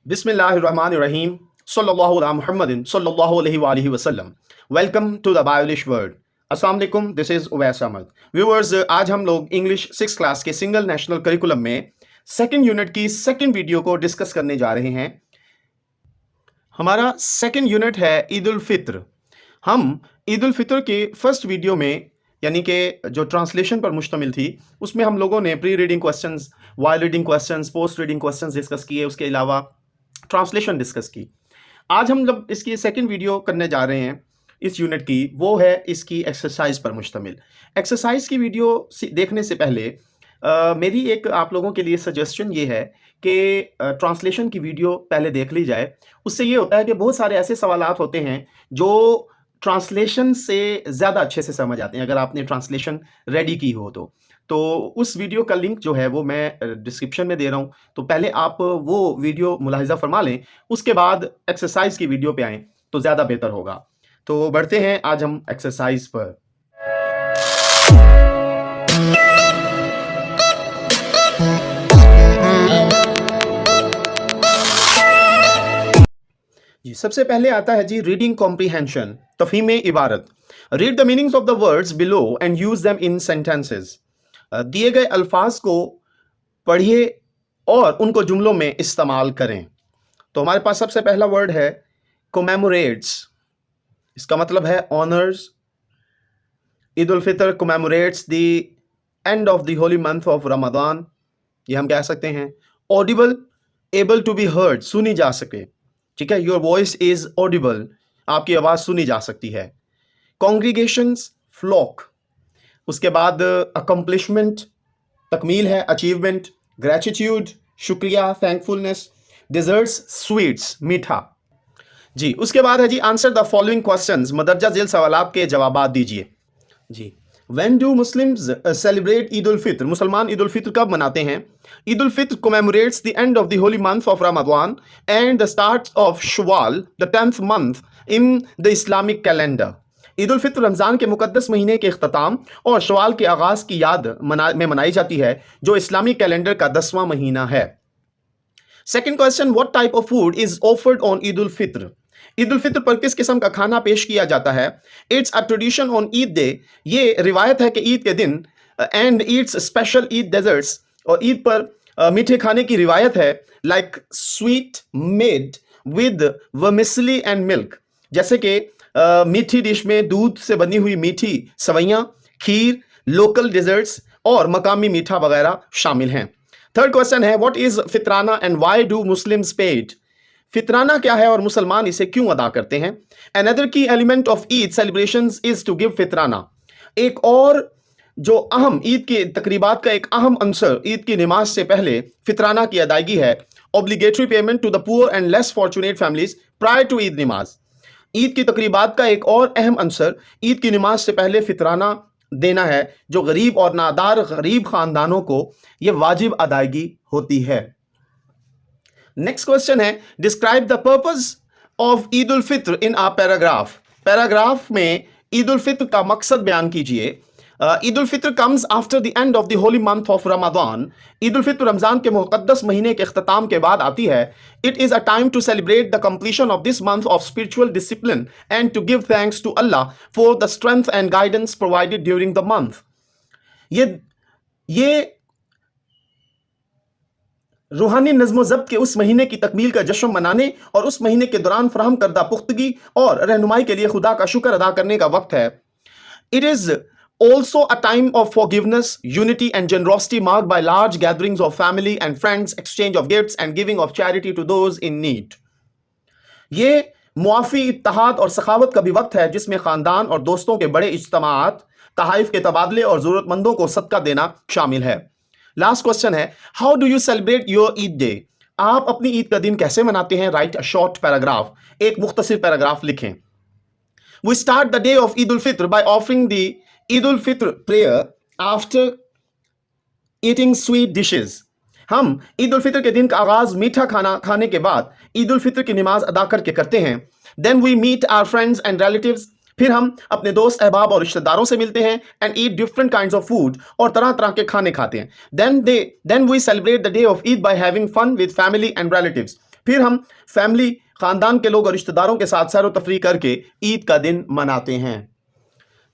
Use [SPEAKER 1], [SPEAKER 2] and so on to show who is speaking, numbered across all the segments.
[SPEAKER 1] Bismillahirrahmanirrahim. Sallallahu ala Muhammadin sallallahu alaihi wasallam. Welcome to the Biolish World. अस्सलाम वालेकुम, this is Uwais Ahmad. Viewers, आज हम लोग इंग्लिश 6 क्लास के सिंगल नेशनल करिकुलम में सेकंड यूनिट की सेकंड वीडियो को डिस्कस करने जा रहे हैं. हमारा सेकंड यूनिट है ईद उल फित्र. हम ईद उल फित्र के फर्स्ट वीडियो में यानी कि जो ट्रांसलेशन पर मुश्तमिल थी उसमें हम लोगों ने pre reading questions, while reading questions, post reading questions discuss किए. उसके अलावा ट्रांसलेशन डिस्कस की. आज हम जब इसकी सेकंड वीडियो करने जा रहे हैं इस यूनिट की, वो है इसकी एक्सरसाइज पर मुश्तमिल. एक्सरसाइज की वीडियो देखने से पहले मेरी एक आप लोगों के लिए सजेशन ये है कि ट्रांसलेशन की वीडियो पहले देख ली जाए. उससे ये होता है कि बहुत सारे ऐसे सवालात होते हैं जो ट्रांसलेशन से ज़्यादा अच्छे से समझ आते हैं अगर आपने ट्रांसलेशन रेडी की हो तो उस वीडियो का लिंक जो है वो मैं डिस्क्रिप्शन में दे रहा हूँ. तो पहले आप वो वीडियो मुलाहिज़ा फरमा लें, उसके बाद एक्सरसाइज की वीडियो पे आएँ तो ज़्यादा बेहतर होगा. तो बढ़ते हैं आज हम एक्सरसाइज पर. जी, सबसे पहले आता है जी रीडिंग कॉम्प्रीहेंशन, तफहीम इबारत. Read the meanings of the words below and use them in sentences. दिए गए अल्फाज को पढ़िए और उनको जुमलों में इस्तेमाल करें. तो हमारे पास सबसे पहला वर्ड है कोमेमोरेट्स. इसका मतलब है honours. Eid ul Fitr commemorates the end of the holy month of Ramzan. ये हम कह सकते हैं. Audible, able to be heard, सुनी जा सके. ठीक है, योर वॉइस इज ऑडिबल, आपकी आवाज सुनी जा सकती है. कॉन्ग्रीगेशंस, फ्लॉक. उसके बाद अकम्पलिशमेंट, तकमील है, अचीवमेंट. ग्रेटिट्यूड, शुक्रिया, थैंकफुलनेस. डिजर्ट्स, स्वीट्स, मीठा. जी, उसके बाद है जी आंसर द फॉलोइंग क्वेश्चंस. मदरजा झेल सवालात के जवाब दीजिए. जी, When do Muslims celebrate Eid ul-Fitr? मुसलमान ईद उल फित्र कब मनाते हैं? Eid ul Fitr commemorates the end of the holy month of Ramadan and the start of Shawwal, the 10th month in the Islamic calendar. Eid ul Fitr Ramzan के मुकद्दस महीने के इख्तिताम और शवाल के आगाज़ की याद में मनाई जाती है जो इस्लामी कैलेंडर का 10वां महीना है. Second question, what type of food is offered on Eid ul Fitr? Eid ul Fitr पर किस किस्म का खाना पेश किया जाता है? It's a tradition on Eid day. ये रिवायत है कि ईद के दिन. And eats special Eid desserts, और ईद पर मीठे खाने की रिवायत है. Like sweet made with vermicelli and milk, जैसे कि मीठी डिश में दूध से बनी हुई मीठी सवैयां, खीर, लोकल डेजर्ट्स और मकामी मीठा वगैरह शामिल हैं. थर्ड क्वेश्चन है what is फितराना and why do Muslims पे इट? फितराना क्या है और मुसलमान इसे क्यों अदा करते हैं? Another key element of Eid celebrations is to give fitrana. एक और जो अहम ईद के तकरीबात का एक अहम अंसर ईद की नमाज से पहले फितराना की अदायगी है. Obligatory payment to the poor and less fortunate families prior to Eid नमाज. ईद की तकरीबात का एक और अहम अंसर ईद की नमाज से पहले फितराना देना है, जो गरीब और नादार गरीब खानदानों को यह वाजिब अदायगी होती है. नेक्स्ट क्वेश्चन है describe the purpose of Eid ul Fitr in a paragraph. Paragraph में ईद उल फित्र का मकसद बयान कीजिए. Eid ul Fitr comes after the end of the holy month of Ramzan. Eid ul Fitr Ramzan के मुक़द्दस महीने के इख्तिताम के बाद आती है. It is a time to celebrate the completion of this month of spiritual discipline and to give thanks to Allah for the strength and guidance provided during the month. ये रूहानी नज़्म ज़ब्त के उस महीने की तकमील का जश्न मनाने और उस महीने के दौरान फराहम करदा पुख्तगी और रहनुमाई के लिए खुदा का शुक्र अदा करने का वक्त है. It is also a time of forgiveness, unity and generosity marked by large gatherings of family and friends, exchange of gifts and giving of charity to those in need. ये मुआफ़ी, इत्तेहाद और सखावत का भी वक्त है जिसमें ख़ानदान और दोस्तों के बड़े इज्तिमाआत, तहाइफ के तबादले और ज़रूरतमंदों को सदका देना शामिल है. लास्ट क्वेश्चन है how do you celebrate your Eid day? आप अपनी ईद का दिन कैसे मनाते हैं? राइट अ शॉर्ट पैराग्राफ, एक मुख्तसर पैराग्राफ लिखें. We start the day of Eid ul Fitr by offering the Eid ul Fitr prayer after eating sweet dishes. हम ईद उल फित्र के दिन का आगाज मीठा खाना खाने के बाद ईद उल फित्र की नमाज अदा करके करते हैं. Then we meet our friends and relatives. फिर हम अपने दोस्त अहबाब और रिश्तेदारों से मिलते हैं. And eat different kinds of food, और तरह तरह के खाने खाते हैं. Then we celebrate the day of Eid by having fun with family and relatives. फिर हम फैमिली, खानदान के लोग और रिश्तेदारों के साथ सैर व तफरीह करके ईद का दिन मनाते हैं।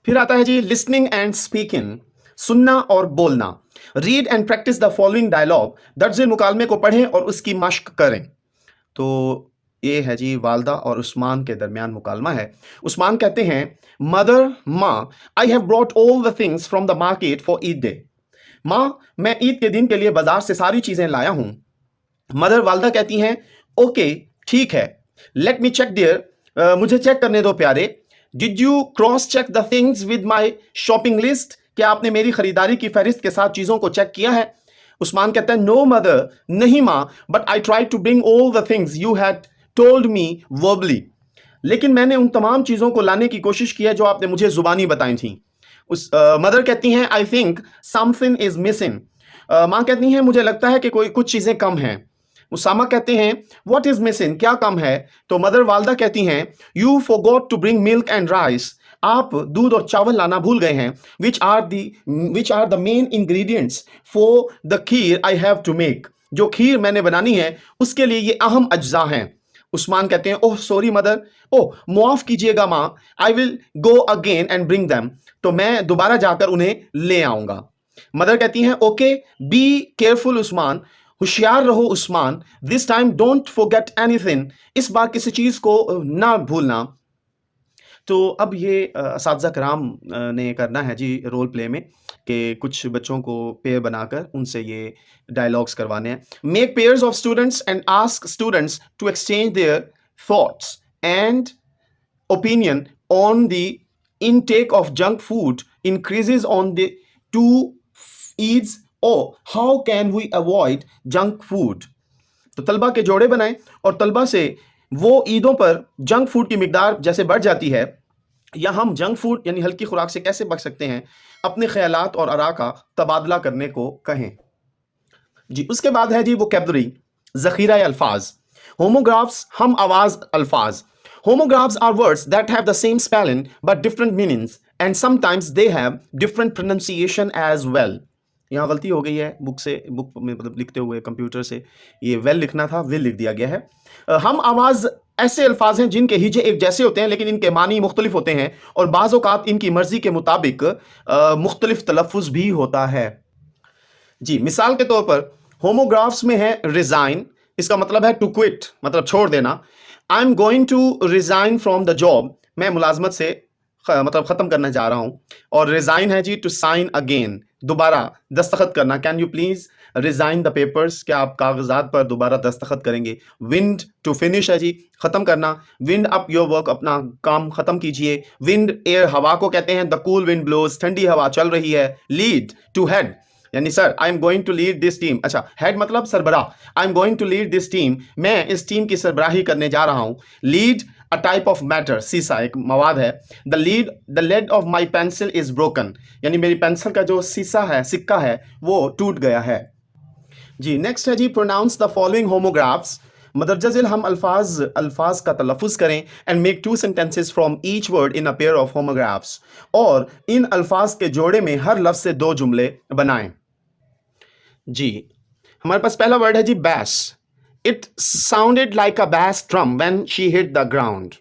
[SPEAKER 1] फिर आता है जी लिसनिंग एंड स्पीकिंग, सुनना और बोलना। Read and practise the following dialogue, दर्ज मुकालमे को पढ़ें और उसकी मश्क करें। तो ये है जी वालदा और उस्मान के दरमियान मुकालमा है। उस्मान कहते हैं, मदर, माँ, I have brought all the things from the market for Eid day. माँ, मैं ईद के दिन के लिए बाजार से सारी चीजें लाया हूं। मदर वालदा कहती हैं, ओके ठीक है, लेट मी चेक डियर, मुझे चेक करने दो प्यारे। Did you cross check the things with my shopping list, क्या आपने मेरी खरीदारी की फहरिस्त के साथ चीजों को चेक किया है? उस्मान कहता है, नो मदर, नहीं माँ, but I try to bring all the things you had told me verbally, लेकिन मैंने उन तमाम चीजों को लाने की कोशिश की है जो आपने मुझे जुबानी बताई थी। उस मदर कहती हैं, I think something is missing. माँ कहती हैं, मुझे लगता है कि कोई कुछ चीजें कम हैं। उसामा कहते हैं, व्हाट इज मिसिंग, क्या कम है? तो मदर वालदा कहती हैं, you forgot to bring milk and rice, आप दूध और चावल लाना भूल गए हैं। Which are the main ingredients for the kheer I have to make, जो खीर मैंने बनानी है उसके लिए ये अहम अज्जा हैं। उस्मान कहते हैं, ओह सॉरी मदर, ओह मुआफ कीजिएगा माँ, I will go again and bring them, तो मैं दोबारा जाकर उन्हें ले आऊंगा। मदर कहती हैं, ओके बी केयरफुल उस्मान, होशियार रहो Usman, this time don't forget anything, इस बार किसी चीज को ना भूलना। तो अब ये असातिज़ा कराम ने करना है जी रोल प्ले में कि कुछ बच्चों को पेयर बनाकर उनसे ये डायलॉग्स करवाने हैं। Make pairs of students and ask students to exchange their thoughts and opinion on the intake of junk food increases on the two Eids, or how can we avoid junk food। तो तलबा के जोड़े बनाएं और तलबा से वो ईदों पर जंक फूड की मिकदार जैसे बढ़ जाती है, या हम जंक फूड यानी हल्की खुराक से कैसे बच सकते हैं, अपने ख्यालात और आरा का तबादला करने को कहें जी। उसके बाद है जी वोकैबुलरी, ज़ख़ीरा अल्फाज। होमोग्राफ्स, हम आवाज अल्फाज। Homographies are words that have the same spelling but different meanings, and sometimes they have different pronunciation as well। यहाँ गलती हो गई है बुक में मतलब लिखते हुए कंप्यूटर से, ये वेल लिखना था, विल लिख दिया गया है। हम आवाज़ ऐसे अल्फाज हैं जिनके हिजे एक जैसे होते हैं लेकिन इनके मानी मुख्तलिफ होते हैं, और बाज़ औक़ात इनकी मर्जी के मुताबिक मुख्तलिफ तलफ़ुज़ भी होता है जी। मिसाल के तौर पर होमोग्राफ्स में है रिज़ाइन, इसका मतलब है टू क्विट, मतलब छोड़ देना। I am going to resign from the job, मैं मुलाजमत से मतलब ख़त्म करने जा रहा हूँ। और रिज़ाइन है जी टू साइन अगेन, दोबारा दस्तखत करना। Can you please resign the papers, क्या आप कागजात पर दोबारा दस्तखत करेंगे। विंड टू फिनिश है जी ख़त्म करना, विंड अप योर वर्क, अपना काम ख़त्म कीजिए। विंड एयर, हवा को कहते हैं, द कूल विंड ब्लोज, ठंडी हवा चल रही है। लीड टू हेड, यानी sir I am going to lead this team, अच्छा हेड मतलब सरबराह, I am going to lead this team, मैं इस टीम की सरबराही करने जा रहा हूं। Lead a type of matter, सीसा एक मवाद है। The lead of my pencil is broken, यानी मेरी पेंसिल का जो सीसा है, सिक्का है, वो टूट गया है जी। नेक्स्ट है जी प्रोनाउंस द फॉलोइंग होमोग्राफ्स। मदरजज़िल, हम अल्फाज का तलफ़ुज़ करें and make 2 sentences from each word in a pair of homographs, और इन अल्फाज के जोड़े में हर लफ्ज़ से 2 जुमले बनाएं जी। हमारे पास पहला वर्ड है जी bass. It sounded like a bass drum when she hit the ground,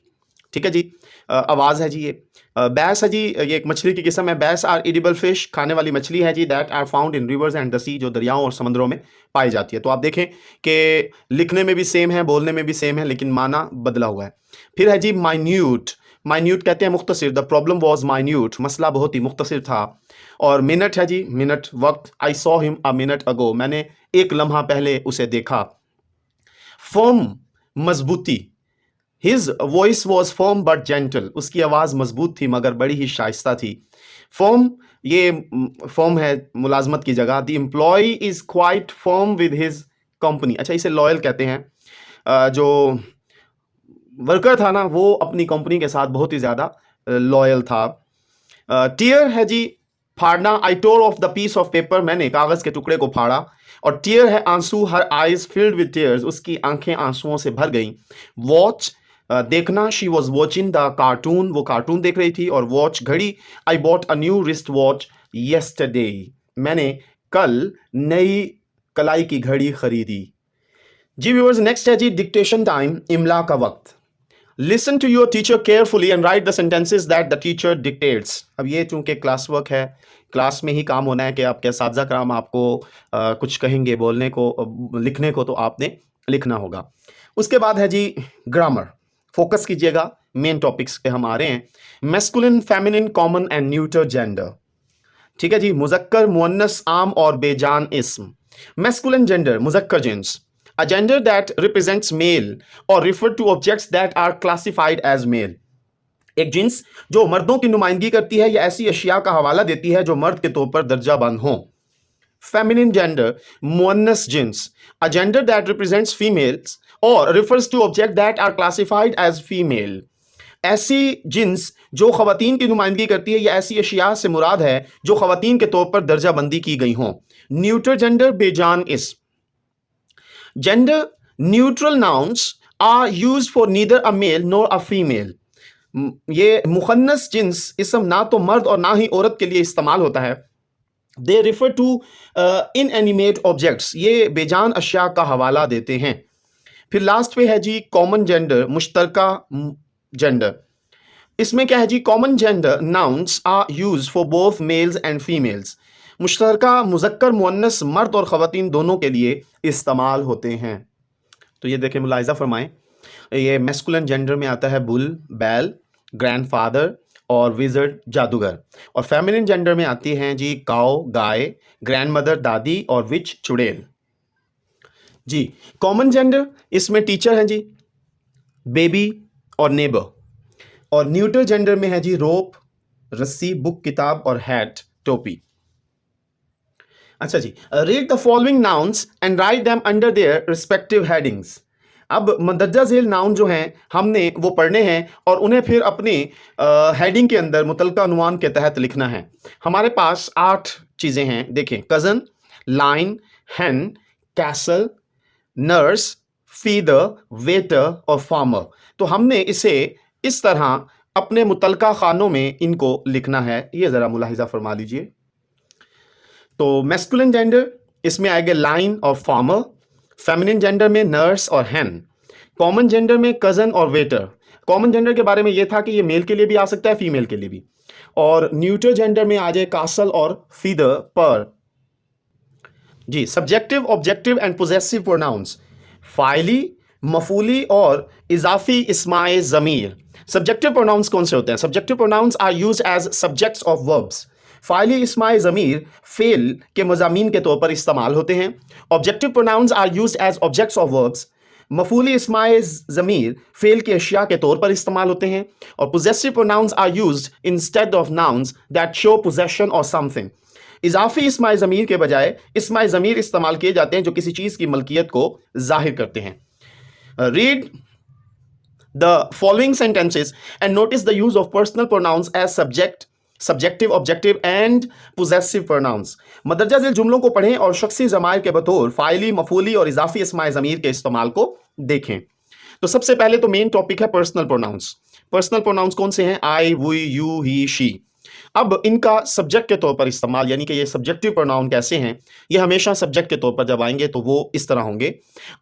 [SPEAKER 1] ठीक है जी, आवाज़ है जी ये। बैस है जी, ये एक मछली की किस्म है। बैस आर एडिबल फिश, खाने वाली मछली है जी, that are found in rivers and the sea, जो दरियाओं और समंदरों में पाई जाती है। तो आप देखें कि लिखने में भी सेम है, बोलने में भी सेम है, लेकिन माना बदला हुआ है। फिर है जी माइन्यूट। माइन्यूट कहते हैं मुख्तसिर, द प्रॉब्लम वॉज माइन्यूट, मसला बहुत ही मुख्तसिर था। और मिनट है जी, मिनट वक्त, I saw him a minute ago, मैंने एक लम्हा पहले उसे देखा। फर्म, मजबूती, his voice was firm but gentle, उसकी आवाज़ मजबूत थी मगर बड़ी ही शाइस्ता थी। फर्म, ये फर्म है मुलाजमत की जगह। The employ is quite firm with his company, अच्छा इसे लॉयल कहते हैं। जो वर्कर था ना, वो अपनी कंपनी के साथ बहुत ही ज़्यादा लॉयल था। टीयर है जी फाड़ना, I tore off the piece of paper, मैंने कागज़ के टुकड़े को फाड़ा। और टीयर है आंसू, her eyes filled with tears, उसकी आंखें आंसुओं से भर गईं। वॉच, देखना, she was watching the cartoon, वो कार्टून देख रही थी। और वॉच, घड़ी, I bought a new wrist watch yesterday, मैंने कल नई कलाई की घड़ी खरीदी। जी व्यूअर्स, नेक्स्ट है जी डिक्टेशन टाइम, इमला का वक्त। Listen to your teacher carefully and write the sentences that the teacher dictates. अब ये चूंकि क्लास वर्क है, क्लास में ही काम होना है कि आपके असातिज़ा कराम आपको कुछ कहेंगे बोलने को, लिखने को, तो आपने लिखना होगा। उसके बाद है जी ग्रामर। फोकस कीजिएगा, मेन टॉपिक्स पे हम आ रहे हैं। Masculine, feminine, common and neuter gender. ठीक है जी, मुजक्कर, मुअन्नस, आम और बेजान इस्म। मैस्कुलिन जेंडर, मुजक्कर जिन्स। A gender that represents male or refer to objects that are classified as male. एक जिन्स जो मर्दों की नुमाइंदगी करती है या ऐसी अशिया का हवाला देती है जो मर्द के तौर पर दर्जा बंद हों। Feminine gender, मुअन्नस जिन्स, a gender that represents females or refers to objects that are classified as female. ऐसी जिन्स जो खवातीन की नुमाइंदगी करती है या ऐसी अशिया से मुराद है जो खवातीन के तौर पर दर्जा बंदी की गई हों। न्यूटर जेंडर, बेजान इस्म। Gender neutral nouns are used for neither a male nor a female. ये मुखन्नस जिन्स इसम ना तो मर्द और ना ही औरत के लिए इस्तेमाल होता है। दे रिफर टू इनएनिमेट ऑब्जेक्ट्स, ये बेजान अशिया का हवाला देते हैं। फिर लास्ट पे है जी कॉमन जेंडर, मुश्तरका जेंडर। इसमें क्या है जी, common gender nouns are use for both males and females. मुश्तरका मुजक्कर मुअन्नस मर्द और ख़वातीन दोनों के लिए इस्तेमाल होते हैं। तो ये देखें, मुलाहिज़ा फरमाएं, ये मैस्कुलिन जेंडर में आता है बुल, बैल, ग्रैंडफादर और विज़र्ड, जादूगर। और फेमिनिन जेंडर में आती हैं जी काऊ, गाय, ग्रैंडमदर, दादी और विच, चुड़ैल। जी कॉमन जेंडर, इसमें टीचर हैं जी, बेबी और नेबर। और न्यूटर जेंडर में है जी रोप, रस्सी, बुक, किताब और हैट, टोपी। अच्छा जी, read the following nouns and write them under their respective headings. अब मंदरजा झेल नाउन जो हैं हमने वो पढ़ने हैं और उन्हें फिर अपने हेडिंग के अंदर मुतलका उन्वान के तहत लिखना है। हमारे पास 8 चीज़ें हैं, देखें, कज़न, लाइन, हैन, कैसल, नर्स, फीडर, वेटर और फार्मर। तो हमने इसे इस तरह अपने मुतलका खानों में इनको लिखना है। ये ज़रा मुलाहिज़ा फरमा लीजिए। तो मैस्कुलिन जेंडर, इसमें आएगा लाइन और फार्मर। फेमिनिन जेंडर में नर्स और हैन। कॉमन जेंडर में कज़न और वेटर। कॉमन जेंडर के बारे में ये था कि ये मेल के लिए भी आ सकता है, फीमेल के लिए भी। और न्यूटर जेंडर में आ जाए कासल और फीदर, पर। जी subjective, objective and possessive pronouns, फाइली, मफूली और इजाफी इस्माए ज़मीर। सब्जेक्टिव प्रोनाउंस कौन से होते हैं? Subjective pronouns are use as subjects of verbs. फाइली इस्माए ज़मीर फेल के मज़ामीन के तौर पर इस्तेमाल होते हैं। Objective pronouns are use as objects of verbs. मफूली इस्माए ज़मीर फेल के अशिया के तौर पर इस्तेमाल होते हैं। और possessive pronouns are used instead of nouns that show possession और समथिंग। इजाफी इस्माए ज़मीर के बजाय इस्माए ज़मीर इस्तेमाल किए जाते हैं जो किसी चीज़ की मलकियत को जाहिर करते हैं। Read the following sentences and notice the use of personal pronouns as subject, subjective, objective and possessive pronouns. मदरजा झेल जुमलों को पढ़ें और शख्सी ज़मायर के बतौर फाइली, मफूली और इजाफी इस्माए ज़मीर के इस्तेमाल को देखें। तो सबसे पहले तो मेन टॉपिक है पर्सनल प्रोनाउंस। पर्सनल प्रोनाउंस कौन से हैं? आई, वी, यू, ही, शी। अब इनका सब्जेक्ट के तौर पर इस्तेमाल, यानी कि ये सब्जेक्टिव प्रोनाउन कैसे हैं? ये हमेशा सब्जेक्ट के तौर पर जब आएंगे तो वो इस तरह होंगे।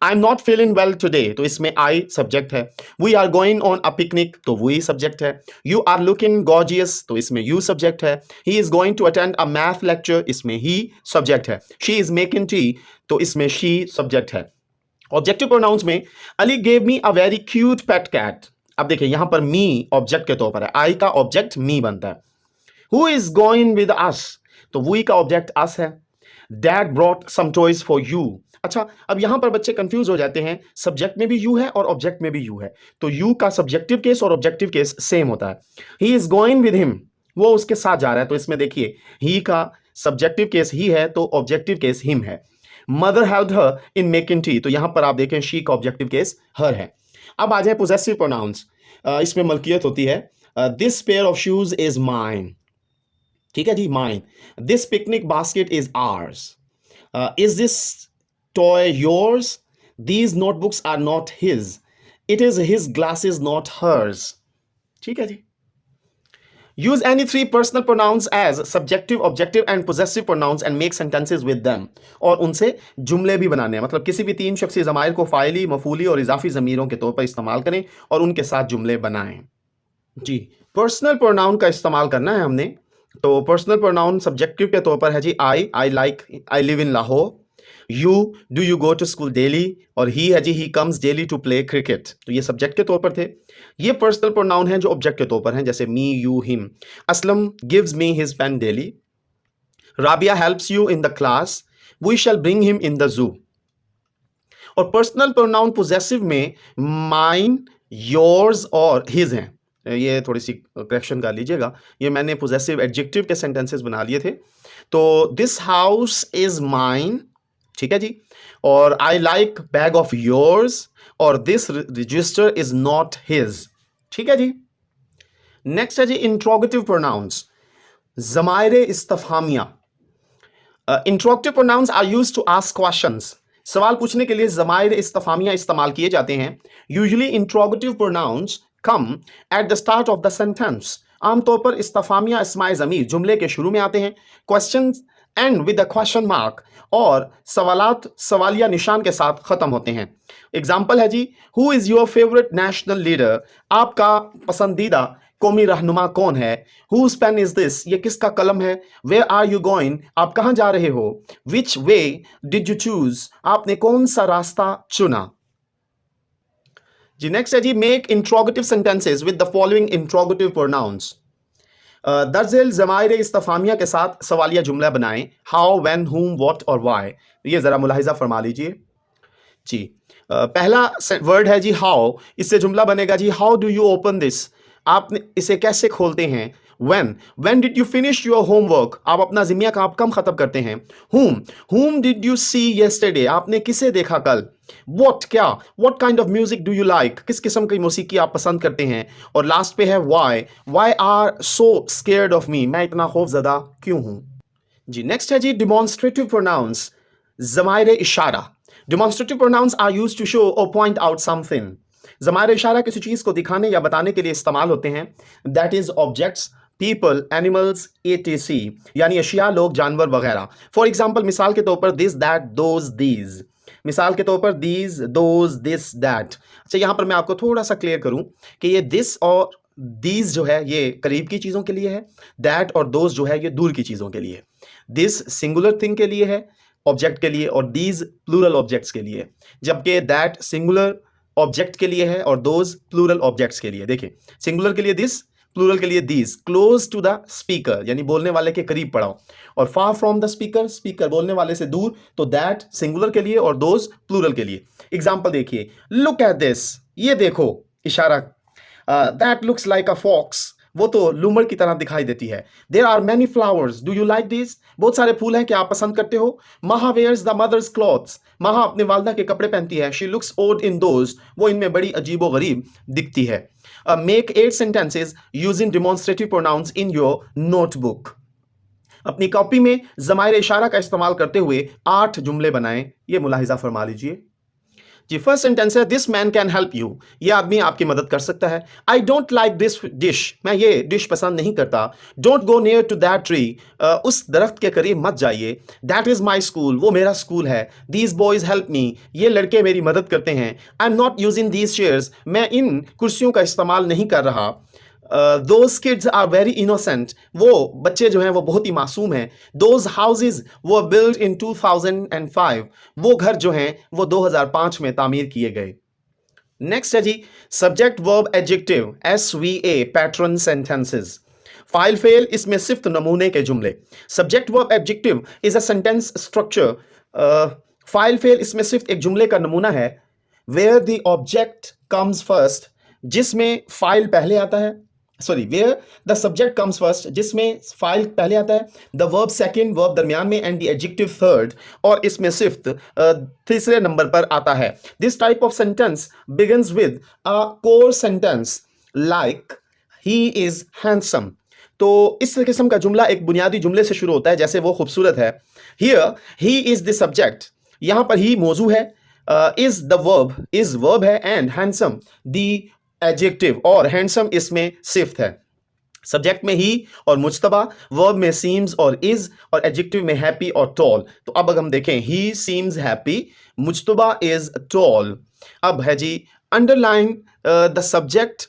[SPEAKER 1] I am not feeling well today, तो इसमें आई सब्जेक्ट है। We are going on a picnic, तो वी सब्जेक्ट है। यू आर लुकिंग गॉर्जियस, तो इसमें यू सब्जेक्ट है। He is going to attend a math lecture, इसमें ही सब्जेक्ट है। शी इज मेकिंग टी, तो इसमें शी सब्जेक्ट है। ऑब्जेक्टिव प्रोनाउंस में Ali gave me a very cute pet cat. अब देखिए यहां पर मी ऑब्जेक्ट के तौर पर है, आई का ऑब्जेक्ट मी बनता है। Who is going with us? तो we का ऑब्जेक्ट us है। Dad brought some toys for you। अच्छा, अब यहां पर बच्चे कंफ्यूज हो जाते हैं, सब्जेक्ट में भी you है और ऑब्जेक्ट में भी you है। तो you का सब्जेक्टिव केस और ऑब्जेक्टिव केस सेम होता है। He is going with him, वो उसके साथ जा रहा है। तो इसमें देखिए he का सब्जेक्टिव केस ही है तो ऑब्जेक्टिव केस him है। Mother helped her in making tea, तो यहां पर आप देखें she का ऑब्जेक्टिव केस her है। अब आ जाए पोजेसिव प्रोनाउंस, इसमें मलकियत होती है। This pair of shoes is mine, ठीक है जी, mine. This picnic basket is ours. Is this toy yours? These notebooks are not his. It is his glasses not hers. ठीक है जी। Use any three personal pronouns as subjective, objective and possessive pronouns and make sentences with them, और उनसे जुमले भी बनाने हैं, मतलब किसी भी तीन शख्सी ज़माइर को फ़ाइली, मफूली और इजाफी ज़मीरों के तौर पर इस्तेमाल करें और उनके साथ जुमले बनाएं। जी, पर्सनल प्रोनाउन का इस्तेमाल करना है हमने। तो पर्सनल प्रोनाउन सब्जेक्टिव के तौर पर है जी I like, I live in Lahore. You, do you go to school daily, और ही है जी he comes daily to play cricket. तो ये सब्जेक्ट के तौर पर थे। ये पर्सनल प्रोनाउन हैं जो ऑब्जेक्ट के तौर पर हैं, जैसे me, you, him. Aslam gives me his pen daily. Rabia helps you in the class. We shall bring him in the zoo. और पर्सनल प्रोनाउन पोजेसिव में माइन, योर्स और हिज हैं। ये थोड़ी सी करेक्शन कर लीजिएगा, ये मैंने पोजेसिव एडजेक्टिव के सेंटेंसेस बना लिए थे। तो दिस हाउस इज माइन, ठीक है जी, और I like bag of yours, और this register is not his, ठीक है जी। नेक्स्ट है जी इंट्रोगेटिव प्रोनाउंस, ज़माइरे इस्तफहामिया। Interrogative pronouns are used to ask questions. सवाल पूछने के लिए ज़माइर इस्तफहामिया इस्तेमाल किए जाते हैं। Usually interrogative pronounce come at the start of the sentence. आमतौर पर इस्तफहामिया इस्माए ज़मीर जुमले के शुरू में आते हैं। Question and with the question mark, और सवालात सवालिया निशान के साथ ख़त्म होते हैं। एग्जाम्पल है जी, who is your favourite national leader, आपका पसंदीदा कौमी रहनुमा कौन है। हुज पेन इज दिस, ये किसका कलम है। वेयर आर यू गोइंग, आप कहाँ जा रहे हो। Which way did you choose, आपने कौन सा रास्ता चुना। जी नेक्स्ट है जी make interrogative sentences with the following interrogative pronouns. दर्जेल ज़माइर इस्तफहामिया के साथ सवालिया जुमला बनाएं। हाउ, व्हेन, हुम, व्हाट और व्हाई। ये ज़रा मुलाहिजा फरमा लीजिए जी। पहला वर्ड है जी हाउ, इससे जुमला बनेगा जी how do you open this, आपने इसे कैसे खोलते हैं। when did you finish your homework, आप अपना ज़िम्मिया काम कब ख़त्म करते हैं। whom did you see yesterday, आपने किसे देखा कल। what, क्या, what kind of music do you like, किस किस्म की मौसीकी आप पसंद करते हैं। और लास्ट पे है why are so scared of me, मैं इतना खौफज़दा क्यों हूँ। जी नेक्स्ट है जी डिमॉन्स्ट्रेटिव प्रोनाउंस, ज़माइर इशारा। Demonstrative pronouns are used to show or point out something. ज़माइर इशारा किसी चीज़ को दिखाने या बताने के लिए इस्तेमाल होते हैं। That is objects, people, animals, etc, यानी अशिया, लोग, जानवर वगैरह। फॉर एग्जाम्पल, मिसाल के तौर पर दिस, दैट, दोज, दीज। मिसाल के तौर पर दीज, दोज, दिस, दैट। अच्छा, यहाँ पर मैं आपको थोड़ा सा क्लियर करूँ कि ये दिस और दीज जो है ये करीब की चीज़ों के लिए है, दैट और दोज जो है ये दूर की चीज़ों के लिए। दिस सिंगुलर थिंग के लिए है, ऑब्जेक्ट के लिए, और दीज प्लूरल ऑब्जेक्ट्स के लिए, जबकि दैट सिंगुलर ऑब्जेक्ट के लिए है और दोज प्लूरल ऑब्जेक्ट्स के लिए। देखिए, सिंगुलर के लिए दिस, प्लूरल के लिए these. Close to the speaker, यानी बोलने वाले के करीब पड़ाओ, और far from the speaker, speaker बोलने वाले से दूर, तो दैट सिंगुलर के लिए और दोज प्लूरल के लिए। एग्जाम्पल देखिए, लुक एट दिस, ये देखो, इशारा। That looks like a fox, वो तो लूमड़ की तरह दिखाई देती है। There are many flowers, do you like this, बहुत सारे फूल हैं, क्या आप पसंद करते हो। महा वेयर्स द मदर्स क्लॉथ्स, महा अपने वालदा के कपड़े पहनती है। She looks odd in those, वो इनमें बड़ी अजीबो गरीब दिखती है। Make 8 sentences using demonstrative pronouns in your notebook. अपनी कॉपी में ज़माइर इशारा का इस्तेमाल करते हुए 8 जुमले बनाएं। ये मुलाहिजा फरमा लीजिए जी। फर्स्ट सेंटेंस है, this man can help you, ये आदमी आपकी मदद कर सकता है। I don't like this dish, मैं ये डिश पसंद नहीं करता। Don't go near to that tree, उस दरख्त के करीब मत जाइए। दैट इज़ माई स्कूल, वो मेरा स्कूल है। दीज बॉयज़ हेल्प मी, ये लड़के मेरी मदद करते हैं। I am not using these chairs, मैं इन कुर्सियों का इस्तेमाल नहीं कर रहा। Those kids are very innocent, वो बच्चे जो हैं वो बहुत ही मासूम हैं। Those houses were build in 2005, वो घर जो हैं वो 2005 में तामीर किए गए। नेक्स्ट है जी subject verb adjective SVA pattern sentences. फाइल फेल, इसमें सिर्फ नमूने के जुमले। Subject verb adjective is a sentence structure. फाइल फेल, इसमें सिर्फ एक जुमले का नमूना है। Where the object comes first, जिसमें फाइल पहले आता है। Where the subject comes first, जिसमें फाइल पहले आता है। द वर्ब सेकंड, वर्ब दरमियान में, एंड द एडजेक्टिव थर्ड, और इसमें सिर्फ तीसरे नंबर पर आता है। This type of sentence begins with a core sentence like he is handsome. तो इस किस्म का जुमला एक बुनियादी जुमले से शुरू होता है, जैसे वो खूबसूरत है। Here he is the subject, यहां पर ही मौजू है। Is the verb, is verb है, एंड हैंडसम द एडजेक्टिव, और हैंडसम इसमें सिफ्त है। सब्जेक्ट में ही और मुज्तबा, वर्ब में सीम्स और इज, और एडजेक्टिव में हैप्पी और टॉल। तो अब अगर हम देखें, he seems happy, Mujtaba is tall. अब है जी अंडरलाइन द सब्जेक्ट।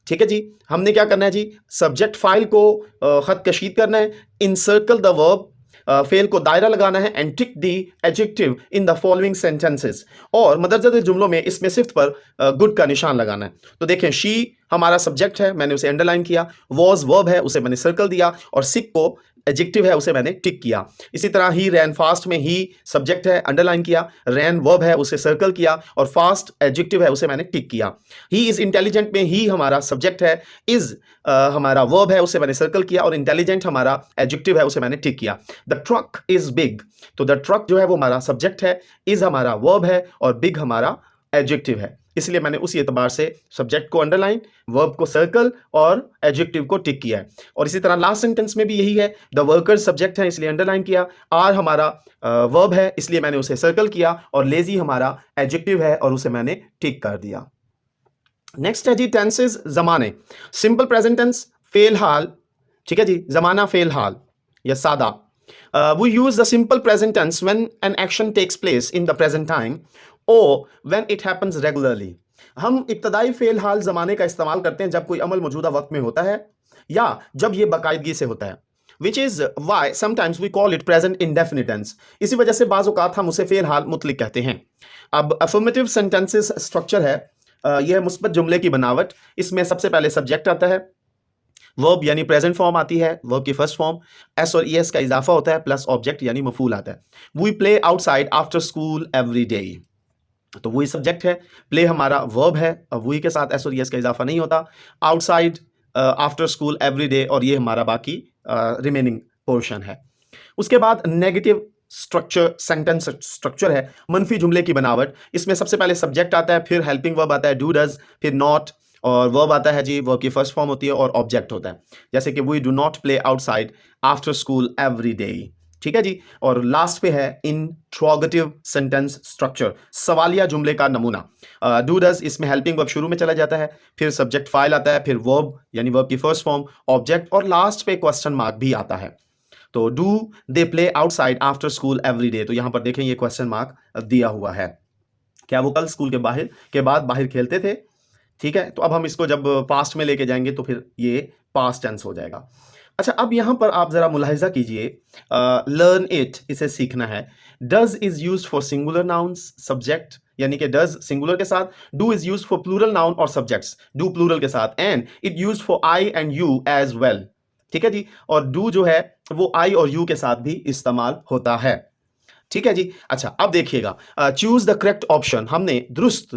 [SPEAKER 1] ठीक है जी, हमने क्या करना है जी, सब्जेक्ट फाइल को खत कशीद करना है, इनसर्कल द वर्ब, फेल को दायरा लगाना है, and tick the adjective in the following sentences, और मदरजे जुमलों में इसमें सिर्फ पर गुड का निशान लगाना है। तो देखें, शी हमारा सब्जेक्ट है, मैंने उसे अंडरलाइन किया, वॉज वर्ब है, उसे मैंने सर्कल दिया, और सिक को एडजेक्टिव है, उसे मैंने टिक किया। इसी तरह ही रैन फास्ट में ही सब्जेक्ट है, अंडरलाइन किया, रैन वर्ब है, उसे सर्कल किया, और फास्ट एडजेक्टिव है, उसे मैंने टिक किया। ही इज इंटेलिजेंट में ही हमारा सब्जेक्ट है, इज हमारा वर्ब है, उसे मैंने सर्कल किया, और इंटेलिजेंट हमारा एडजेक्टिव है, उसे मैंने टिक किया। द ट्रक इज बिग, तो द ट्रक जो है वो हमारा सब्जेक्ट है, इज हमारा वर्ब है, और बिग हमारा एडजेक्टिव है, इसलिए मैंने उसी एतबार से सब्जेक्ट को अंडरलाइन, वर्ब को सर्कल और एडजेक्टिव को टिक किया है। और इसी तरह लास्ट सेंटेंस में भी यही है, द वर्कर्स सब्जेक्ट है इसलिए अंडरलाइन किया, आर हमारा वर्ब है इसलिए मैंने उसे सर्कल किया, और लेजी हमारा एडजेक्टिव है और उसे मैंने टिक कर दिया। नेक्स्ट है जी टेंसेस, जमाने। सिंपल प्रेजेंट टेंस, फेल हाल, ठीक है जी, जमाना फेल हाल या सादा। We use the simple present tense when an action takes place in the present time or when it happens regularly. हम इब्तदाई फेल हाल ज़माने का इस्तेमाल करते हैं जब कोई अमल मौजूदा वक्त में होता है या जब ये बाकायदगी से होता है, which is why sometimes we call it present indefinite tense. इसी वजह से बाज़ औक़ात हम उसे फेल हाल मुतलिक कहते हैं। अब affirmative sentences स्ट्रक्चर है, यह मुस्बत जुमले की बनावट। इसमें सबसे पहले सब्जेक्ट आता है, वर्ब यानी प्रेजेंट फॉर्म आती है, वर्ब की फर्स्ट फॉर्म, एस और ईएस का इजाफा होता है, प्लस ऑब्जेक्ट यानी मफूल आता है। We play outside after school every day, तो वही सब्जेक्ट है, प्ले हमारा वर्ब है, अब वही के साथ एस और ईएस का इजाफा नहीं होता, outside after school every day, और ये हमारा बाकी रिमेनिंग पोर्शन है। उसके बाद नेगेटिव स्ट्रक्चर, सेंटेंस स्ट्रक्चर है, मनफी जुमले की बनावट। इसमें सबसे पहले सब्जेक्ट आता है, फिर हेल्पिंग वर्ब आता है डू डज, फिर नॉट, और वर्ब आता है जी, वर्ब की फर्स्ट फॉर्म होती है, और ऑब्जेक्ट होता है, जैसे कि we do not play outside after school every day. ठीक है जी, और लास्ट पे है इंट्रोगेटिव सेंटेंस स्ट्रक्चर, सवालिया जुमले का नमूना। डू डज, इसमें हेल्पिंग वर्ब शुरू में चला जाता है, फिर सब्जेक्ट फाइल आता है, फिर वर्ब यानी वर्ब की फर्स्ट फॉर्म, ऑब्जेक्ट, और लास्ट पे क्वेश्चन मार्क भी आता है। तो do they play outside after school every day, तो यहां पर देखें ये क्वेश्चन मार्क दिया हुआ है, क्या वो कल स्कूल के बाद बाहर खेलते थे। ठीक है, तो अब हम इसको जब पास्ट में लेके जाएंगे तो फिर ये पास्ट टेंस हो जाएगा। अच्छा, अब यहां पर आप जरा मुलाहिजा कीजिए, लर्न इट, इसे सीखना है। Does is used for singular nouns, subject यानी कि डज सिंगुलर के साथ, do is used for plural noun और सब्जेक्ट्स, डू प्लूरल के साथ, and it used for I and you as well. ठीक है जी, और डू जो है वो आई और यू के साथ भी इस्तेमाल होता है। ठीक है जी। अच्छा, अब देखिएगा, चूज द करेक्ट ऑप्शन, हमने दुरुस्त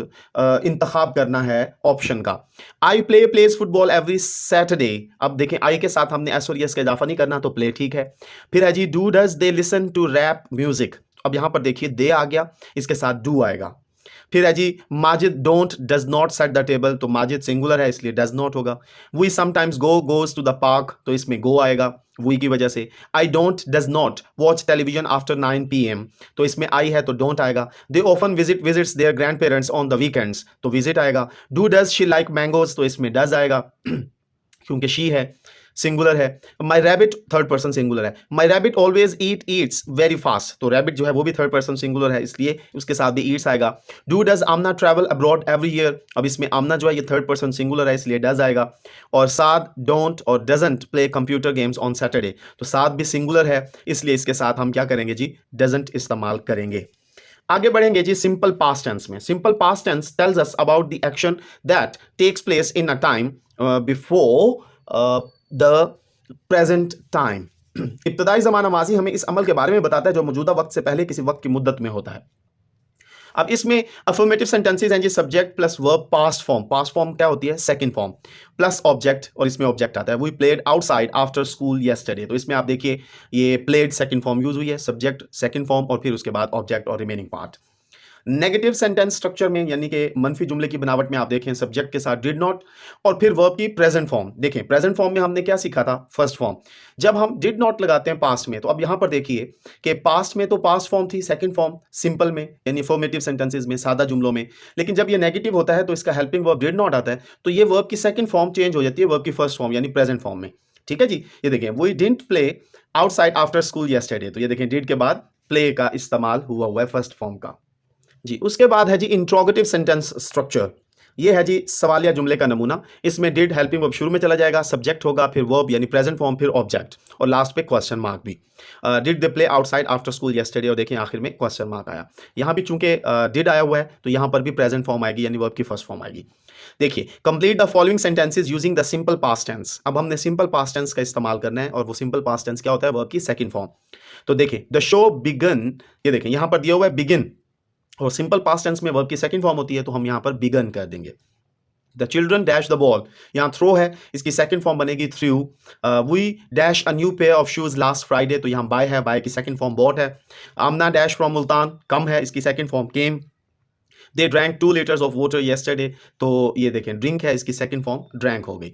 [SPEAKER 1] इंतखाब करना है ऑप्शन का। आई प्लेज फुटबॉल एवरी सैटरडे, अब देखें आई के साथ हमने एस और यस का इजाफा नहीं करना, तो प्ले ठीक है। फिर है जी do does they listen to rap music, अब यहां पर देखिए दे आ गया, इसके साथ डू आएगा। फिर है जी Majid don't does not set the table, तो माजिद सिंगुलर है इसलिए डज नॉट होगा। We sometimes goes to the park, तो इसमें गो आएगा वी की वजह से। I don't does not watch television after 9 PM, तो इसमें आई है तो डोंट आएगा। They often visits their grand parents on the weekends, तो विजिट आएगा। Do does she like mangoes, तो इसमें डज आएगा क्योंकि शी है, सिंगुलर है। My rabbit third person singular है। My rabbit always eats very fast, तो रैबिट जो है वो भी थर्ड पर्सन सिंगुलर है इसलिए उसके साथ भी ईट्स आएगा। Do does Amna travel abroad every year, अब इसमें आमना जो है ये थर्ड पर्सन सिंगुलर है इसलिए डज आएगा। और साद डोंट और doesn't play computer games on Saturday, तो साद भी सिंगुलर है इसलिए इसके साथ हम क्या करेंगे जी, डजंट इस्तेमाल करेंगे। आगे बढ़ेंगे जी सिंपल पास्ट टेंस में। Simple past tense tells us about the action that takes place in a time before the present time. इब्तदाई ज़माना माजी हमें इस अमल के बारे में बताता है जो मौजूदा वक्त से पहले किसी वक्त की मुद्दत में होता है। अब इसमें अफर्मेटिव सेंटेंसेस हैं जी, subject plus verb past form क्या होती है, सेकंड फॉर्म, प्लस ऑब्जेक्ट, और इसमें ऑब्जेक्ट आता है। We played outside after school yesterday, तो इसमें आप देखिए ये प्लेड सेकंड फॉर्म यूज हुई है, सब्जेक्ट सेकंड फॉर्म और फिर उसके बाद ऑब्जेक्ट और remaining part. Negative sentence structure में यानी कि मनफी जुमले की बनावट में आप देखें सब्जेक्ट के साथ डिड नॉट और फिर वर्ब की प्रेजेंट फॉर्म। देखें प्रेजेंट फॉर्म में हमने क्या सीखा था, फर्स्ट फॉर्म। जब हम डिड नॉट लगाते हैं पास्ट में, तो अब यहां पर देखिए कि पास्ट में तो पास्ट फॉर्म थी, सेकंड फॉर्म सिंपल में यानी फॉर्मेटिव सेंटेंसेस में, सादा जुमलों में। लेकिन जब ये नेगेटिव होता है तो इसका हेल्पिंग वर्ब डिड नॉट आता है, तो ये वर्ब की सेकंड फॉर्म चेंज हो जाती है वर्ब की फर्स्ट फॉर्म यानी प्रेजेंट फॉर्म में। ठीक है जी, ये देखें we didn't play outside after school yesterday, तो ये देखें डिड के बाद प्ले का इस्तेमाल हुआ है फर्स्ट फॉर्म का जी। उसके बाद है जी इंट्रोगेटिव सेंटेंस स्ट्रक्चर। ये है जी सवालिया जुमले का नमूना। इसमें डिड हेल्पिंग वर्ब शुरू में चला जाएगा, सब्जेक्ट होगा, फिर वर्ब यानी प्रेजेंट फॉर्म, फिर ऑब्जेक्ट और लास्ट पे क्वेश्चन मार्क भी। Did they play outside after school yesterday, और देखें आखिर में क्वेश्चन मार्क आया। यहाँ भी चूंकि डिड आया हुआ है तो यहाँ पर भी प्रेजेंट फॉर्म आएगी यानी वर्ब की फर्स्ट फॉर्म आएगी। देखिए complete the following sentences using the simple past tense. अब हमने सिंपल पास्ट टेंस का इस्तेमाल करना है, और वो सिंपल पास्ट टेंस क्या होता है, वर्ब की सेकंड फॉर्म। तो देखिए द शो बिगन, ये देखें यहाँ पर दिया हुआ है बिगिन, और सिंपल पास्ट टेंस में वर्ब की सेकंड फॉर्म होती है, तो हम यहाँ पर बिगन कर देंगे। The children dash the ball, यहाँ थ्रो है, इसकी सेकंड फॉर्म बनेगी threw. We dash a new pair of shoes last Friday, तो यहाँ बाय है, बाय की सेकंड फॉर्म बॉट है। आमना डैश फ्रॉम मुल्तान, कम है, इसकी second form came. They drank 2 liters of water yesterday, तो ये देखें ड्रिंक है, इसकी सेकंड फॉर्म ड्रैंक हो गई।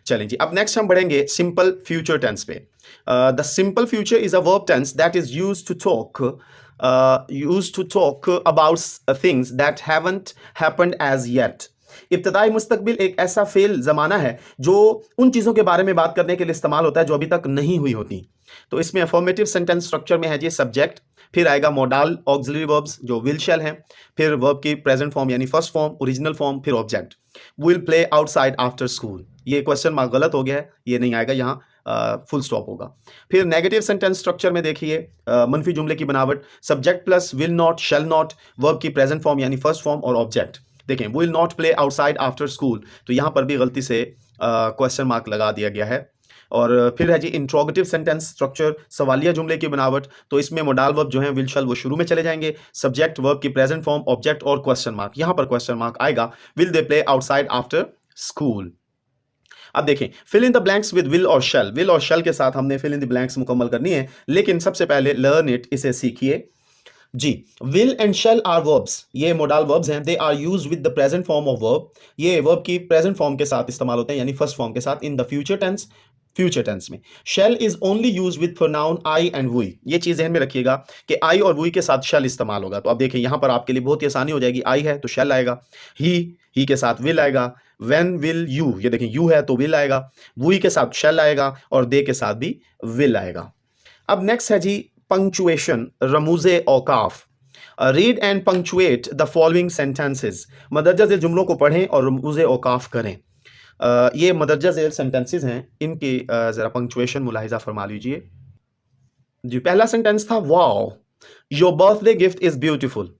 [SPEAKER 1] चलें जी, अब नेक्स्ट हम बढ़ेंगे सिंपल फ्यूचर टेंस पे। The simple future is a verb tense that is used to talk about things that haven't happened as yet. इब्तदाई मुस्तकबिल एक ऐसा फेल ज़माना है जो उन चीज़ों के बारे में बात करने के लिए इस्तेमाल होता है जो अभी तक नहीं हुई होती। तो इसमें अफर्मेटिव सेंटेंस स्ट्रक्चर में है जी सब्जेक्ट, फिर आएगा मॉडल ऑक्सिलरी वर्ब्स जो विल शेल हैं, फिर वर्ब की प्रेजेंट फॉर्म यानी फर्स्ट फॉर्म, ओरिजिनल फॉर्म, फिर object. Will play outside after school, ये क्वेश्चन मार्क गलत हो गया है, ये नहीं आएगा, यहाँ फुल स्टॉप होगा। फिर नेगेटिव सेंटेंस स्ट्रक्चर में देखिए मनफी जुमले की बनावट, subject plus will not, shall not, verb की प्रेजेंट फॉर्म यानी फर्स्ट फॉर्म और ऑब्जेक्ट। देखें will not play outside after school, तो यहाँ पर भी गलती से क्वेश्चन मार्क लगा दिया गया है। और फिर है जी इंट्रोगेटिव सेंटेंस स्ट्रक्चर, सवालिया जुमले की बनावट, तो इसमें मोडाल वर्ब जो है विल शल वो शुरू में चले जाएंगे, सब्जेक्ट वर्ब की प्रेजेंट फॉर्म, ऑब्जेक्ट और क्वेश्चन मार्क। यहाँ पर क्वेश्चन मार्क आएगा will they play outside after school. अब देखें fill in the blanks with will और शेल। विल और शेल के साथ हमने फिल इन द ब्लैंक्स मुकम्मल करनी है, लेकिन सबसे पहले लर्न इट, इसे सीखिए जी। Will and shall are verbs, ये मोडाल वर्ब्स हैं, they are used with the present form of verb, ये वर्ब की प्रेजेंट फॉर्म के साथ इस्तेमाल होते हैं यानी फर्स्ट फॉर्म के साथ in the future tense. Future tense में shall is only use with pronoun I and we, ये चीज ध्यान में रखिएगा कि आई और वी के साथ शेल इस्तेमाल होगा। तो अब देखिए यहां पर आपके लिए बहुत ही आसानी हो जाएगी, आई है तो शेल आएगा, ही के साथ विल आएगा, व्हेन विल यू, ये देखें यू है तो विल आएगा, वी के साथ शेल आएगा और दे के साथ भी विल आएगा। अब नेक्स्ट है जी पंक्चुएशन, रमूजे औकाफ। Read and punctuate the following sentences, मदरजा झेल जुमलों को पढ़ें और रमूजे औकाफ करें। ये मदरजा झेल सेंटेंसेस हैं, इनकी जरा पंक्चुएशन मुलाहिजा फरमा लीजिए जी। पहला सेंटेंस था wow your birthday gift is beautiful,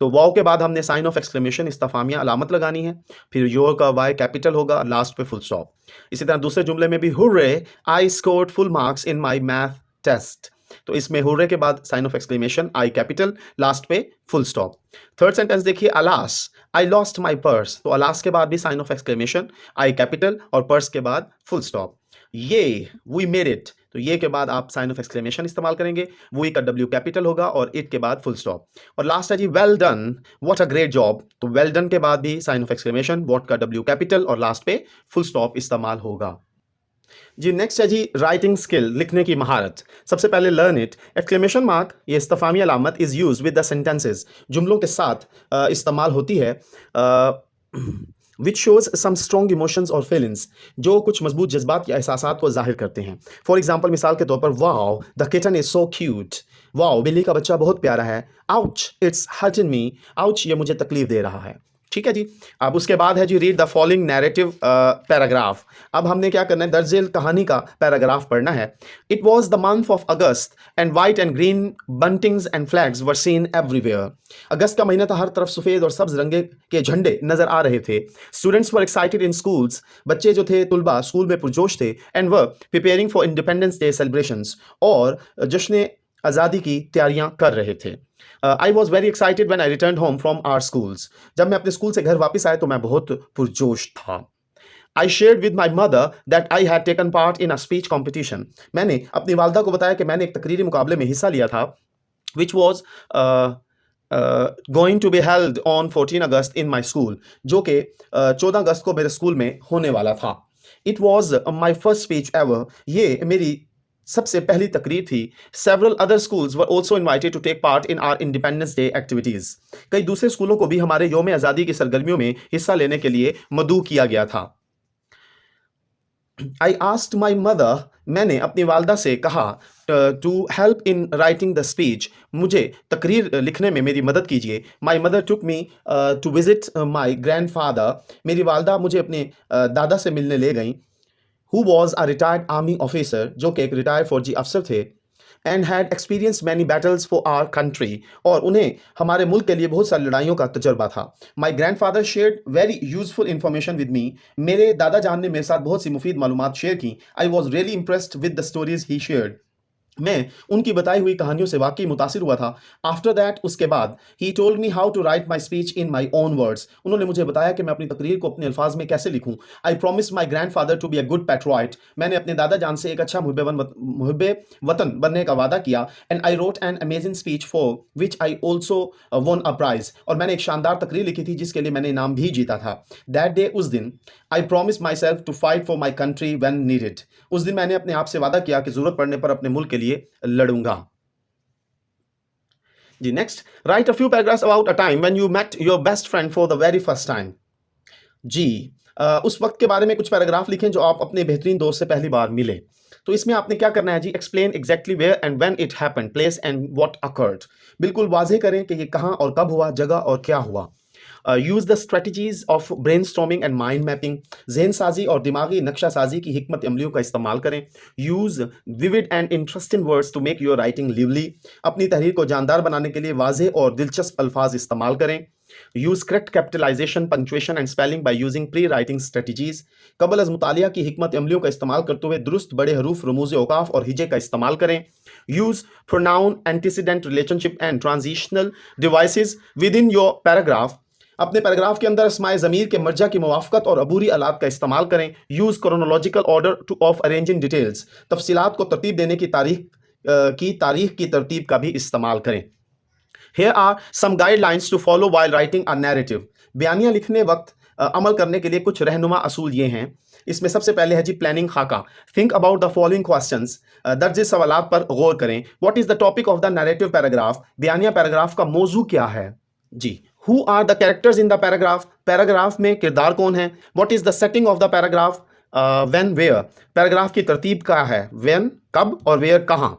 [SPEAKER 1] तो वाओ के बाद हमने साइन ऑफ एक्सक्लेमेशन इस्तफामिया अलामत लगानी है, फिर योर का वाई कैपिटल होगा, लास्ट पे फुल स्टॉप। इसी तरह दूसरे जुमले में भी hurray I scored full marks in my math test, तो इसमें हुर्रे के बाद sign of exclamation, I capital, last पे फुल स्टॉप। थर्ड सेंटेंस देखिए alas I lost my purse, तो अलास के बाद भी sign of exclamation, I capital और पर्स के बाद फुल स्टॉप। ये वी मेड इट, तो ये के बाद आप साइन ऑफ एक्सक्लेमेशन इस्तेमाल करेंगे, वी का डब्ल्यू कैपिटल होगा और इट के बाद फुल स्टॉप। और लास्ट है जी well done what a great job, तो वेल डन के बाद भी साइन ऑफ एक्सक्लेमेशन, व्हाट का डब्ल्यू कैपिटल और लास्ट पे फुल स्टॉप इस्तेमाल होगा जी। नेक्स्ट है जी राइटिंग स्किल, लिखने की महारत। सबसे पहले लर्न इट, एक्सक्लेमेशन मार्क ये इस्तफामी अलामत is use with the sentences, जुमलों के साथ इस्तेमाल होती है, which shows some strong emotions और फीलिंग्स, जो कुछ मजबूत जज्बात या एहसासात को जाहिर करते हैं। फॉर एग्जाम्पल मिसाल के तौर पर wow the kitten is so cute, wow बिल्ली का बच्चा बहुत प्यारा है, ouch it's hurting me, ouch ये मुझे तकलीफ दे रहा है। ठीक है जी। अब उसके बाद है जी read the following narrative paragraph. अब हमने क्या करना है, दर्जेल कहानी का पैराग्राफ पढ़ना है। It was the month of August and white and green buntings and flags were seen everywhere. अगस्त का महीना था, हर तरफ सफ़ेद और सब्ज रंगे के झंडे नजर आ रहे थे। Students were excited in schools, बच्चे जो थे तुलबा स्कूल में पुरजोश थे, and were preparing for independence day celebrations, और जश्न आज़ादी की तैयारियां कर रहे थे। I was very excited when I return home from our schools, जब मैं अपने स्कूल से घर वापस आया तो मैं बहुत पुरजोश था। I shared with my mother that I had taken part in a speech competition, मैंने अपनी वालदा को बताया कि मैंने एक तकरीरी मुकाबले में हिस्सा लिया था, which was going to be held on 14 August in my school, जो कि 14 अगस्त को मेरे स्कूल में होने वाला था. It was my first speech ever. ये मेरी सबसे पहली तकरीर थी. Several other schools were also invited to take part in our independence day activities. कई दूसरे स्कूलों को भी हमारे योम आज़ादी की सरगर्मियों में हिस्सा लेने के लिए मदऊ किया गया था. आई आस्क्ड माई मदर, मैंने अपनी वालदा से कहा, to help in writing the speech, मुझे तकरीर लिखने में मेरी मदद कीजिए. My mother took me to visit my grand father, मेरी वालदा मुझे अपने दादा से मिलने ले गई. Who was a retired army officer, जो कि एक रिटायर्ड फौजी अफसर थे. And had experience many battles for our country, और उन्हें हमारे मुल्क के लिए बहुत सारी लड़ाइयों का तजर्बा था. My grand father shared very useful information with me, मेरे दादा जान ने मेरे साथ बहुत सी मुफीद मालूमात शेयर की. I was really impressed with the stories he shared, मैं उनकी बताई हुई कहानियों से वाकई मुतासिर हुआ था. आफ्टर दैट, उसके बाद, he told me how to write my speech in my own words, उन्होंने मुझे बताया कि मैं अपनी तकरीर को अपने अल्फाज में कैसे लिखूं. I promise my grand father to be a good patriot, मैंने अपने दादा जान से एक अच्छा मुहिब वतन बनने का वादा किया. And I wrote an amazing speech for which I also won a prize, और मैंने एक शानदार तकरीर लिखी थी जिसके लिए मैंने इनाम भी जीता था. दैट डे, उस दिन, I promise myself to fight for my country when needed, उस दिन मैंने अपने आप से वादा किया कि जरूरत पड़ने पर अपने मुल्क के लिए लड़ूंगा. जी, next, write a few paragraphs about a time when you met your best friend for the very first time. जी, उस वक्त के बारे में कुछ पैराग्राफ लिखें जो आप अपने बेहतरीन दोस्त से पहली बार मिले. तो इसमें आपने क्या करना है जी, explain exactly where and when it happened, place and what occurred. बिल्कुल वाज़ेह करें कि ये कहाँ और कब हुआ, जगह और क्या हुआ. Use the strategies of brain storming and mind mapping, जहन साजी और दिमागी नक्शा साजी की हिकमत अमलियों का इस्तेमाल करें. Use vivid and interesting words to make your writing lively, अपनी तहरीर को जानदार बनाने के लिए वाज़ेह और दिलचस्प अल्फाज इस्तेमाल करें. Use correct capitalisation, punctuation and spelling by using pre writing strategies, कबल अज मुतालिया की हिकमत अमलियों का इस्तेमाल करते हुए दुरुस्त बड़े हरूफ, रमूज औकाफ और हिजे का इस्तेमाल करें. Use pronoun, antecedent, relationship and transitional devices with in your paragraph, अपने पैराग्राफ के अंदर अस्माए ज़मीर के मर्जा की मुवाफ़क़त और अबूरी आलात का इस्तेमाल करें. Use chronological order to of arranging details, तफसीलात को तरतीब देने की तारीख की तरतीब का भी इस्तेमाल करें. Here are some guidelines to follow while writing a narrative. बयानिया लिखने वक्त अमल करने के लिए कुछ रहनुमा असूल ये हैं. इसमें सबसे पहले है जी प्लानिंग खाका. Think about the following questions, दर्ज सवालात पर गौर करें. What is the topic of the narrative paragraph, बयानिया पैराग्राफ का मौजू क्या है. जी, who are the characters in the paragraph, paragraph में किरदार कौन है. What is the setting of the paragraph, when where, paragraph की तरतीब क्या है, व्हेन कब और वेयर कहाँ.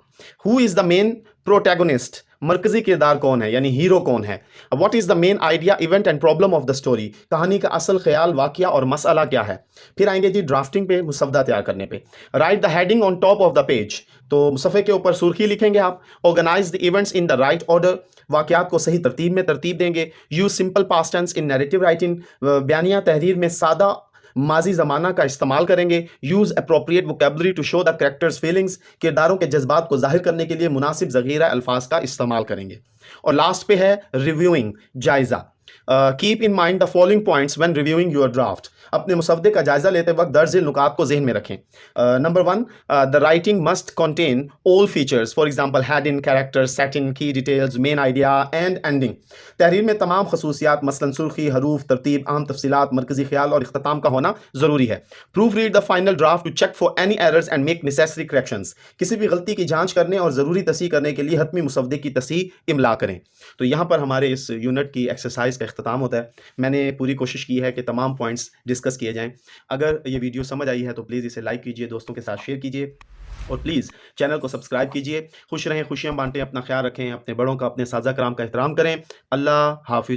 [SPEAKER 1] Who is the main protagonist, मरकजी किरदार कौन है यानी हीरो कौन है. What is the main idea, event and problem of the story, कहानी का असल ख्याल, वाकया और मसला क्या है. फिर आएंगे जी ड्राफ्टिंग पे, मुसवदा तैयार करने पे. Write the heading on top of the page, तो मुसफ़े के ऊपर सुर्खी लिखेंगे आप. Organize the events in the right order, वाकयात को सही तरतीब में तरतीब देंगे. Use simple past tense in narrative writing, बयानिया तहरीर में सादा माजी ज़माना का इस्तेमाल करेंगे. Use appropriate vocabulary to show the characters feelings, किरदारों के जज्बात को जाहिर करने के लिए मुनासिब ज़ख़ीरा अल्फाज का इस्तेमाल करेंगे. और लास्ट पे है रिव्यूइंग, जायज़ा. Keep in mind the following points when reviewing your draft, अपने मुसवदे का जायजा लेते वक्त दर्ज नुकात को जहन में रखें. Number 1, the writing must contain all features, for example heading, character, setting, की details, main idea and ending. तहरीर में तमाम खसूसियात मसलन सुर्खी, हरूफ, तरतीब, अहम तफसीलात, मरकजी ख्याल और इख्तिताम का होना ज़रूरी है. Proofread the final draft to check for any errors and make necessary corrections, किसी भी गलती की जांच करने और ज़रूरी तसीह करने के लिए हतमी मुसवदे की तसीह इमला करें. तो यहाँ पर हमारे इस यूनिट की एक्सरसाइज का इख्तिताम होता है. मैंने पूरी कोशिश की है कि तमाम पॉइंट्स डिस्कस किए जाएं. अगर ये वीडियो समझ आई है तो प्लीज़ इसे लाइक कीजिए, दोस्तों के साथ शेयर कीजिए और प्लीज़ चैनल को सब्सक्राइब कीजिए. खुश रहें, खुशियाँ बांटें, अपना ख्याल रखें, अपने बड़ों का, अपने साज़ा कराम का एहतराम करें. अल्लाह हाफिज़.